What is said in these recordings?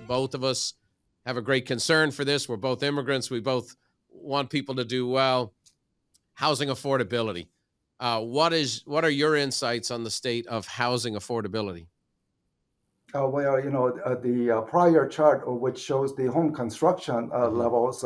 both of us have a great concern for this. We're both immigrants. We both want people to do well. Housing affordability. What are your insights on the state of housing affordability? The prior chart, which shows the home construction Hmm. levels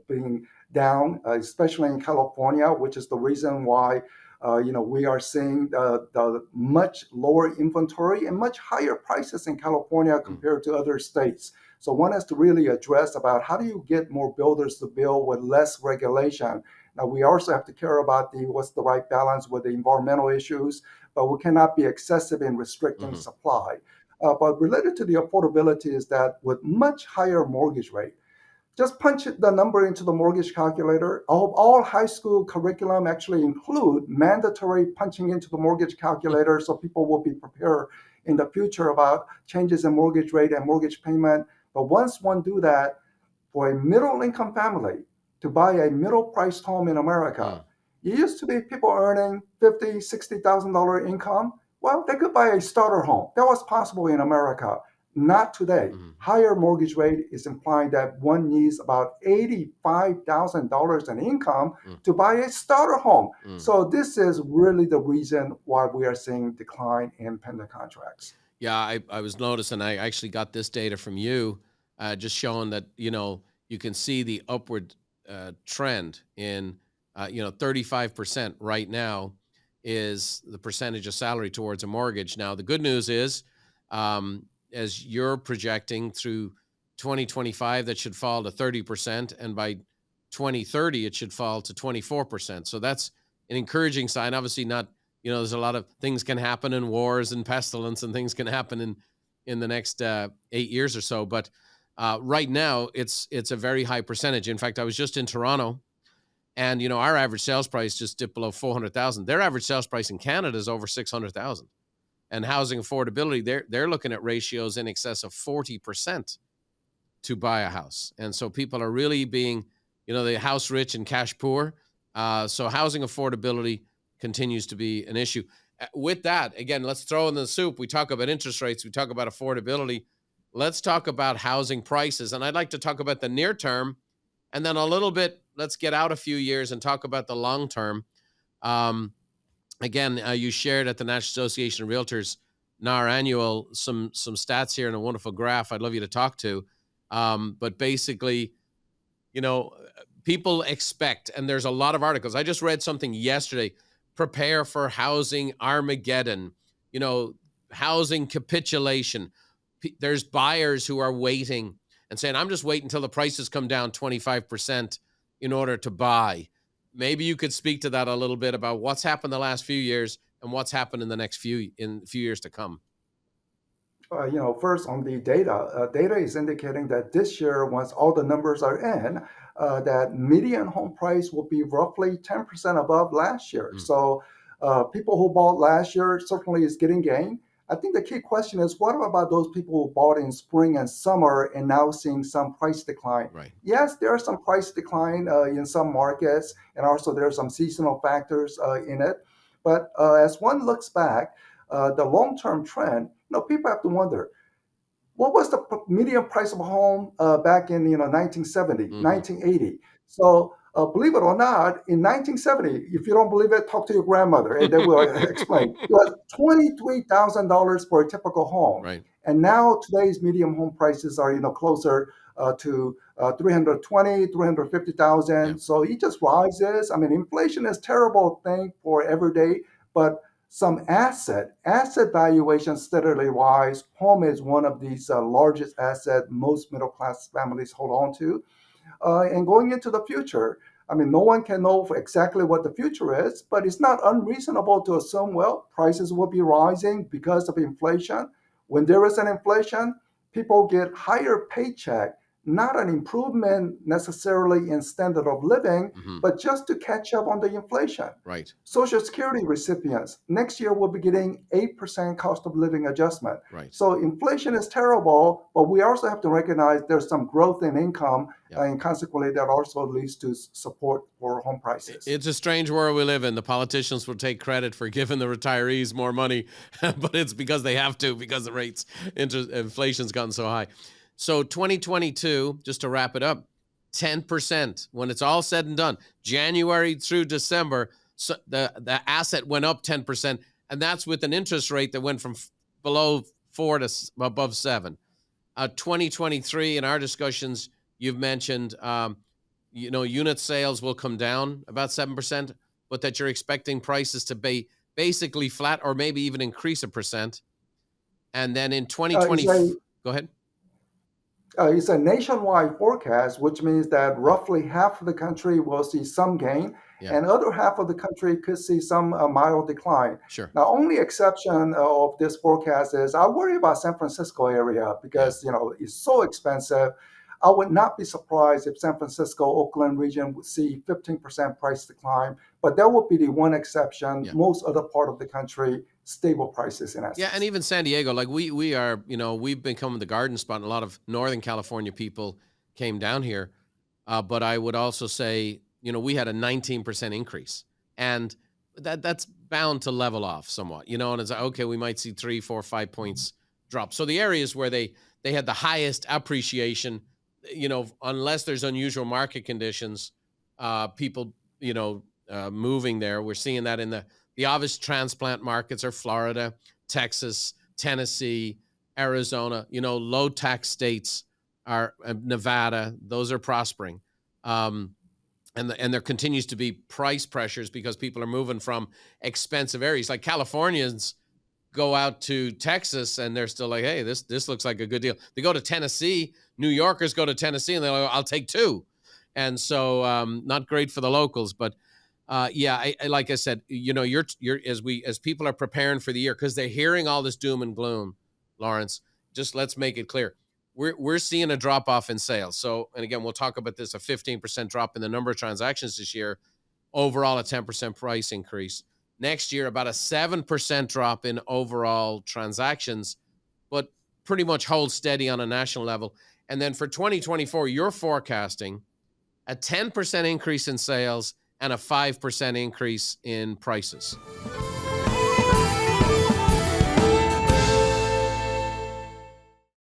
being down, especially in California, which is the reason why, we are seeing the much lower inventory and much higher prices in California compared to other states. So one has to really address about how do you get more builders to build with less regulation. Now we also have to care about what's the right balance with the environmental issues, but we cannot be excessive in restricting Hmm. supply. But related to the affordability is that with much higher mortgage rate, just punch the number into the mortgage calculator. All high school curriculum actually include mandatory punching into the mortgage calculator so people will be prepared in the future about changes in mortgage rate and mortgage payment. But once one do that, for a middle income family to buy a middle priced home in America, Mm. it used to be people earning $50,000, $60,000 income. Well, they could buy a starter home. That was possible in America. Not today. Hmm. Higher mortgage rate is implying that one needs about $85,000 in income Mm. to buy a starter home. Mm. So this is really the reason why we are seeing decline in pending contracts. Yeah, I was noticing. I actually got this data from you, just showing that you can see the upward trend in 35% right now is the percentage of salary towards a mortgage. Now the good news is, um, as you're projecting through 2025, that should fall to 30%, and by 2030 it should fall to 24%. So that's an encouraging sign. Obviously, not there's a lot of things can happen in wars and pestilence, and things can happen in the next 8 years or so. But right now, it's a very high percentage. In fact, I was just in Toronto, and our average sales price just dipped below 400,000. Their average sales price in Canada is over 600,000. And housing affordability, they're looking at ratios in excess of 40% to buy a house. And so people are really being, the house rich and cash poor. So housing affordability continues to be an issue. With that, again, let's throw in the soup. We talk about interest rates, we talk about affordability. Let's talk about housing prices. And I'd like to talk about the near term, and then a little bit, let's get out a few years and talk about the long term. Um, Again, you shared at the National Association of Realtors NAR annual some stats here and a wonderful graph I'd love you to talk to. But basically, you know, people expect, and there's a lot of articles. I just read something yesterday: prepare for housing Armageddon, housing capitulation. There's buyers who are waiting and saying, I'm just waiting until the prices come down 25% in order to buy. Maybe you could speak to that a little bit about what's happened the last few years and what's happened in the next few years to come. First on the data, data is indicating that this year, once all the numbers are in, that median home price will be roughly 10% above last year. Mm. So people who bought last year certainly is getting gain. I think the key question is, what about those people who bought in spring and summer and now seeing some price decline? Right. Yes, there are some price decline in some markets, and also there are some seasonal factors in it. But as one looks back, the long-term trend, people have to wonder, what was the median price of a home back in 1970, Mm-hmm. 1980? So believe it or not, in 1970, if you don't believe it, talk to your grandmother and they will explain. It was $23,000 for a typical home. Right. And now today's median home prices are closer to 320, Yeah. 350,000. So it just rises. I mean, inflation is a terrible thing for every day, but some asset valuation steadily rise. Home is one of these largest asset most middle class families hold on to. And going into the future, I mean, no one can know for exactly what the future is, but it's not unreasonable to assume, well, prices will be rising because of inflation. When there is an inflation, people get higher paycheck, not an improvement necessarily in standard of living, Mm-hmm. but just to catch up on the inflation. Right. Social Security recipients next year will be getting 8% cost of living adjustment. Right. So inflation is terrible, but we also have to recognize there's some growth in income, Yeah. and consequently that also leads to support for home prices. It's a strange world we live in. The politicians will take credit for giving the retirees more money, but it's because they have to, because the inflation's gotten so high. So 2022, just to wrap it up, 10% when it's all said and done, January through December, so the asset went up 10%, and that's with an interest rate that went from below 4 to above 7. 2023, in our discussions, you've mentioned, unit sales will come down about 7%, but that you're expecting prices to be basically flat or maybe even increase 1%. And then in It's 2020, a go ahead. it's a nationwide forecast, which means that roughly half of the country will see some gain, Yeah, and other half of the country could see some mild decline. sure. Now, only exception of this forecast is I worry about San Francisco area Yeah, because it's so expensive. I would not be surprised if San Francisco, Oakland region would see 15% price decline, but that would be the one exception. yeah. Most other part of the country, stable prices in Yeah, and essence. even San Diego, like we are, we've become the garden spot, and a lot of Northern California people came down here. But I would also say, we had a 19% increase, and that's bound to level off somewhat, and it's like, okay, we might see 3, 4, 5 points drop. So the areas where they had the highest appreciation, unless there's unusual market conditions, people, moving there. We're seeing that in the obvious transplant markets are Florida, Texas, Tennessee, Arizona, low tax states are Nevada. Those are prospering. Um, and there continues to be price pressures because people are moving from expensive areas. Like Californians go out to Texas and they're still like, hey, this looks like a good deal. They go to Tennessee, New Yorkers go to Tennessee and they're like, I'll take two. And so not great for the locals, but yeah, I like I said, you're as people are preparing for the year because they're hearing all this doom and gloom, Lawrence. Just let's make it clear. We're seeing a drop off in sales. So, and again, we'll talk about this, a 15% drop in the number of transactions this year, overall a 10% price increase. Next year, about a 7% drop in overall transactions, but pretty much hold steady on a national level. And then for 2024, you're forecasting a 10% increase in sales and a 5% increase in prices.